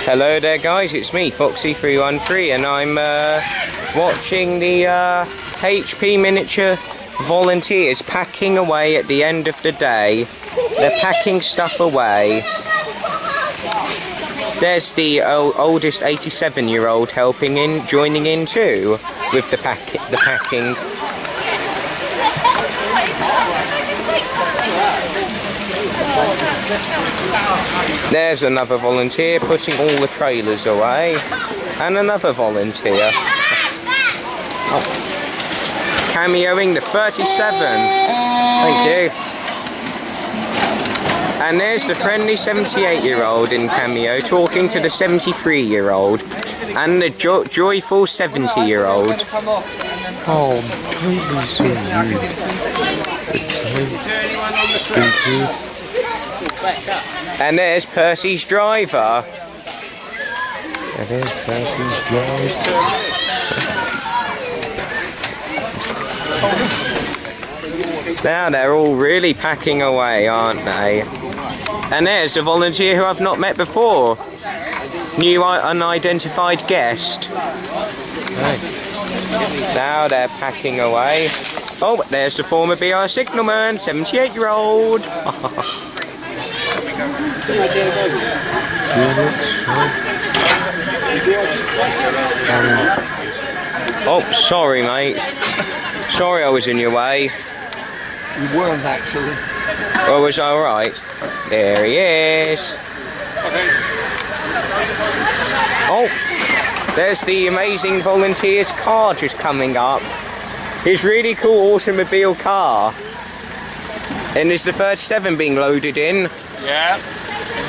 Hello there guys, it's me, Foxy 313, and I'm watching the HP Miniature volunteers packing away at the end of the day. They're packing stuff away. There's the oldest 87-year-old joining in too, with the packing. There's another volunteer putting all the trailers away, and another volunteer cameoing the 37. Thank you. And there's the friendly 78-year-old in cameo talking to the 73-year-old and the joyful 70-year-old. Oh, and there's Percy's driver. Now they're all really packing away, aren't they? And there's a volunteer who I've not met before. New unidentified guest. Now they're packing away. Oh, there's the former BR signalman, 78-year-old. Oh, sorry, mate. Sorry I was in your way. You weren't actually. Oh, was I alright? There he is. Oh, there's the amazing volunteer's car just coming up. His really cool automobile car. And is the 37 being loaded in? Yeah, in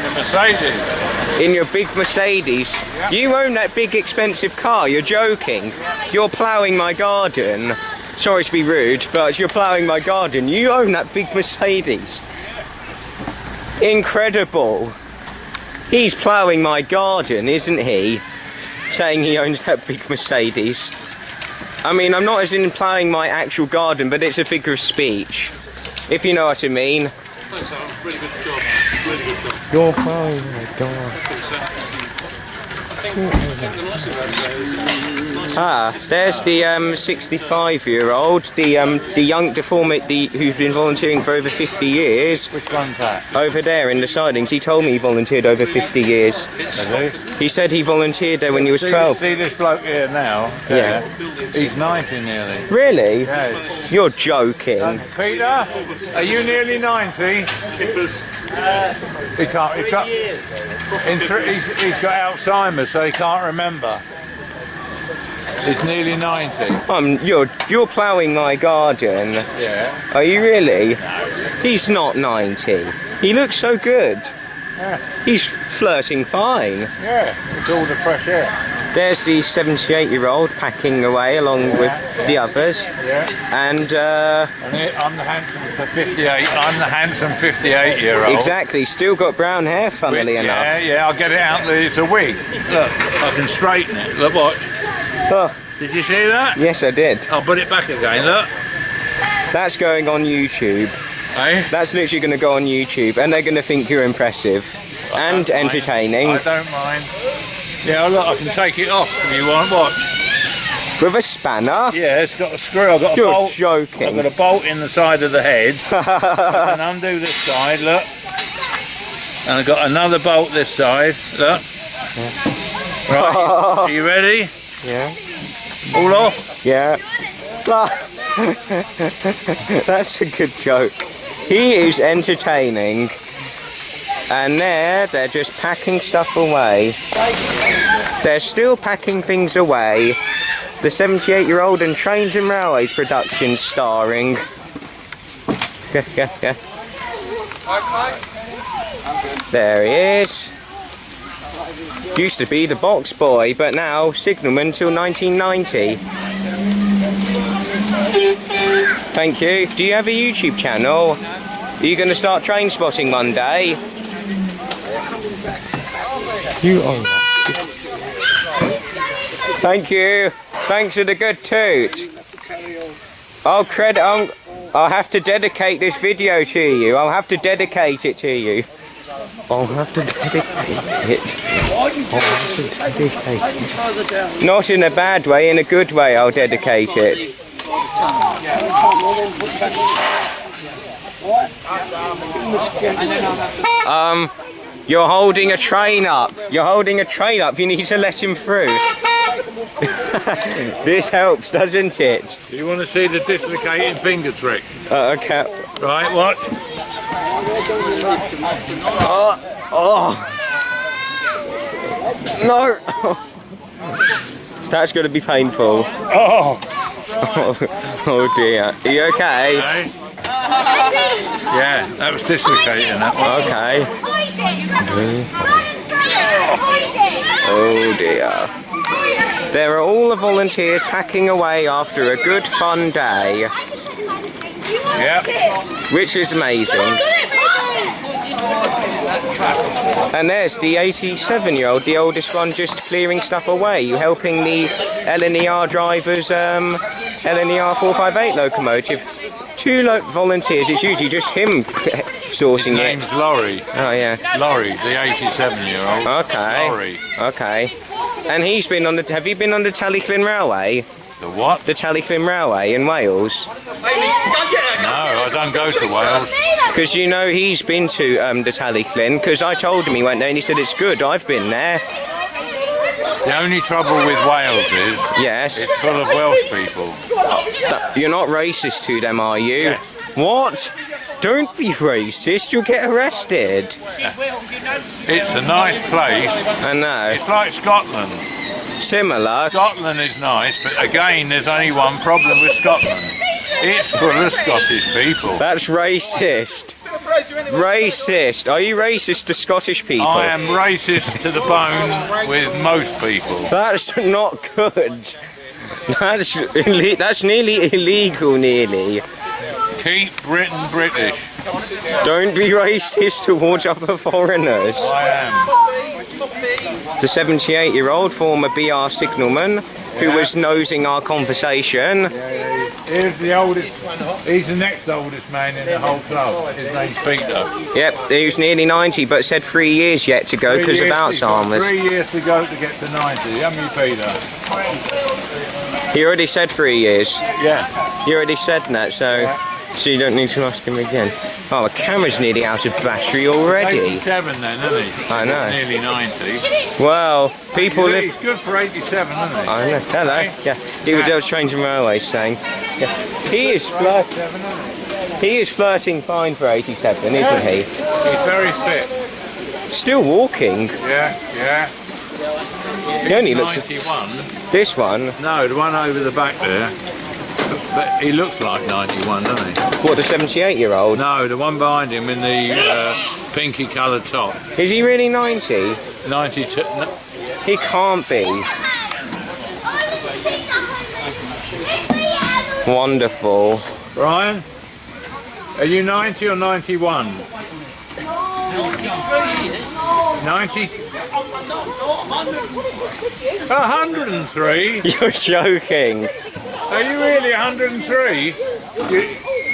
the Mercedes. In your big Mercedes? Yeah. You own that big expensive car, you're joking. You're ploughing my garden. Sorry to be rude, but you're ploughing my garden. You own that big Mercedes. Incredible. He's ploughing my garden, isn't he? Saying he owns that big Mercedes. I mean, I'm not as in ploughing my actual garden, but it's a figure of speech. If you know what I mean. Really good job. Really good job. You're ploughing my garden. Ah, there's the 65-year-old, the young deformity who's been volunteering for over 50 years. Which one's that? Over there in the sidings. He told me he volunteered over 50 years. He said he volunteered there when he was 12. See this bloke here now? Yeah. He's 90 nearly. Really? Yeah. You're joking. Peter, are you nearly 90? He's got Alzheimer's, so he can't remember. He's nearly 90. You're ploughing my garden. Yeah. Are you really? No. He's not 90. He looks so good. Yeah. He's flirting fine. Yeah, it's all the fresh air. There's the 78-year-old packing away along with the others. Yeah. And I'm the handsome 58. I'm the handsome 58-year-old. Exactly. Still got brown hair, funnily enough. Yeah. I'll get it out. It's a wig. Look, I can straighten it. Look, watch. Oh. Did you see that? Yes, I did. I'll put it back again. Look. That's going on YouTube. Eh? That's literally going to go on YouTube, and they're going to think you're impressive and entertaining. I don't mind. Yeah, look, I can take it off if you want. Watch. With a spanner? Yeah, it's got a screw. I've got a You're bolt. joking. I've got a bolt in the side of the head. I can undo this side, look. And I've got another bolt this side, look. Right, are you ready? Yeah. All off? Yeah. That's a good joke. He is entertaining. And they're just packing stuff away. They're still packing things away. The 78-year-old and Trains and Railways production starring. There he is. Used to be the box boy, but now signalman till 1990. Thank you. Do you have a YouTube channel? Are you going to start train spotting one day? You are. Thank you. Thanks for the good toot. I'll I'll have to dedicate this video to you. I'll have to dedicate it to you. I'll have to dedicate it. I'll have to dedicate it. Not in a bad way, in a good way I'll dedicate it. You're holding a train up. You're holding a train up. You need to let him through. This helps, doesn't it? Do you want to see the dislocating finger trick? Okay. Right, watch. Oh. No. That's going to be painful. Oh. Oh dear. Are you okay? Okay. Yeah, that was dislocating, that one. Okay. Oh dear. There are all the volunteers packing away after a good fun day. Yep. Which is amazing. And there's the 87-year-old, the oldest one, just clearing stuff away. You helping the LNER drivers, LNER 458 locomotive. 2 volunteers, it's usually just him sourcing His name's Laurie. Oh yeah. Laurie, the 87-year-old. Okay. Laurie. Okay. And he's been on the, have you been on the Tallyclyn Railway? The what? The Tallyclyn Railway in Wales. No, I don't go to Wales. Because you know he's been to the Tallyclyn, because I told him he went there and he said it's good, I've been there. The only trouble with Wales is yes, it's full of Welsh people. You're not racist to them, are you? Yes. What? Don't be racist, you'll get arrested. It's a nice place. I know. It's like Scotland. Similar. Scotland is nice, but again, there's only one problem with Scotland. It's full of Scottish people. That's racist. Racist. Are you racist to Scottish people? I am racist to the bone with most people. That's not good. That's nearly illegal, nearly. Keep Britain British. Don't be racist towards other foreigners. I am. The 78-year-old former BR signalman who was nosing our conversation. Here's the oldest, he's the next oldest man in the whole club. His name's Peter. Yep, he was nearly 90 but said 3 years yet to go because of Alzheimer's. 3 years to go to get to 90, haven't you, Peter? He already said 3 years. Yeah. He already said that, so you don't need to ask him again. Oh, the camera's nearly out of battery already. 87 then, isn't he? I know. Nearly 90. Well, people live... He's good for 87, isn't he? I know. Hello. Yeah. He was Trains and Railways saying. Yeah. He is flirting fine for 87, isn't he? He's very fit. Still walking. Yeah, yeah. He only looks... 91. This one? No, the one over the back there. But he looks like 91, doesn't he? What, the 78-year-old? No, the one behind him in the pinky coloured top. Is he really 90? 92. No. He can't be. Wonderful. Brian, are you 90 or 91? 90? 103? You're joking. Are you really 103?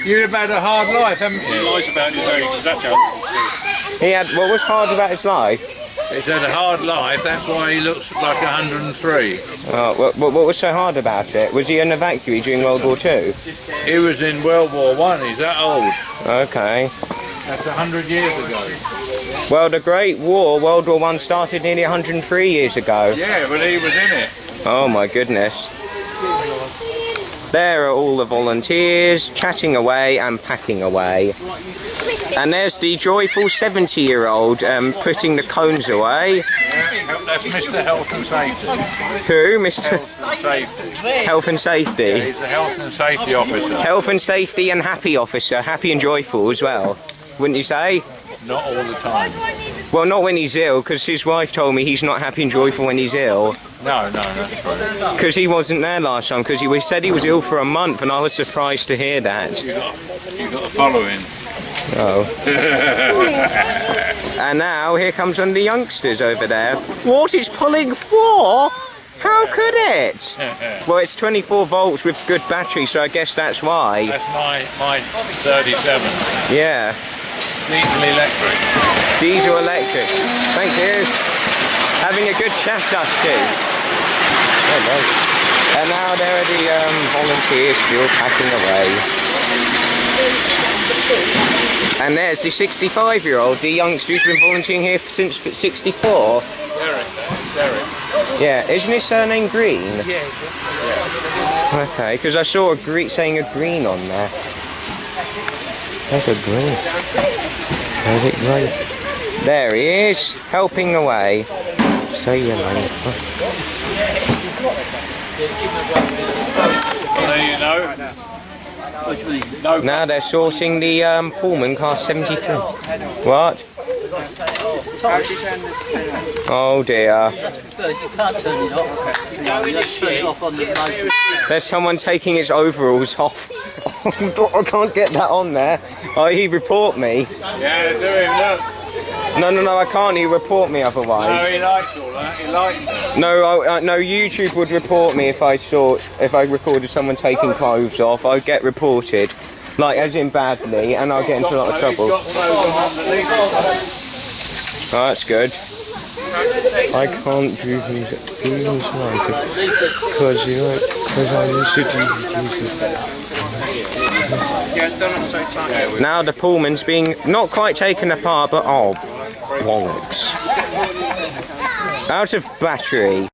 You've had a hard life, haven't you? Lies about his age, is that He had, what was hard about his life? He's had a hard life, that's why he looks like 103. Oh, what was so hard about it? Was he an evacuee during World War II? He was in World War I, he's that old. Okay. That's 100 years ago. Well, the Great War, World War I, started nearly 103 years ago. Yeah, but he was in it. Oh my goodness. There are all the volunteers chatting away and packing away. And there's the joyful 70-year-old putting the cones away. Yeah, that's Mr. Health and Safety. Who? Mr. Health and Safety. Health and Safety? Yeah, he's a Health and Safety officer. Health and Safety and Happy officer. Happy and joyful as well. Wouldn't you say? Not all the time. Well, not when he's ill, because his wife told me he's not happy and joyful when he's ill. No, that's true. Because he wasn't there last time, because he said he was ill for a month, and I was surprised to hear that. You got to follow him. Oh. And now, here comes one of the youngsters over there. What is pulling for? How could it? Well, it's 24 volts with good battery, so I guess that's why. That's my 37. Yeah. Diesel electric. Diesel electric. Thank you. Having a good chat, us two. Hello. And now there are the volunteers still packing away. And there's the 65-year-old, the youngster who's been volunteering here since 64. Derek. Yeah, isn't his surname Green? Yeah. Okay, because I saw saying a green on there. There's a green. Where's it green? There he is, helping away. So you know. Well, there you know. No. Now they're sourcing the Pullman Class 73. What? Oh dear. You can't turn it off. You just turn it off on the motor. There's someone taking his overalls off. I can't get that on there. Oh, he report me. Yeah, do him, look. No, I can't. He report me otherwise. No, he likes all that. He likes it. No, YouTube would report me if I recorded someone taking clothes off. I'd get reported, like as in badly, and I'll get into a lot of trouble. Oh, that's good. I can't do things because I used to do. Now the Pullman's being not quite taken apart, but oh, bollocks. Out of battery.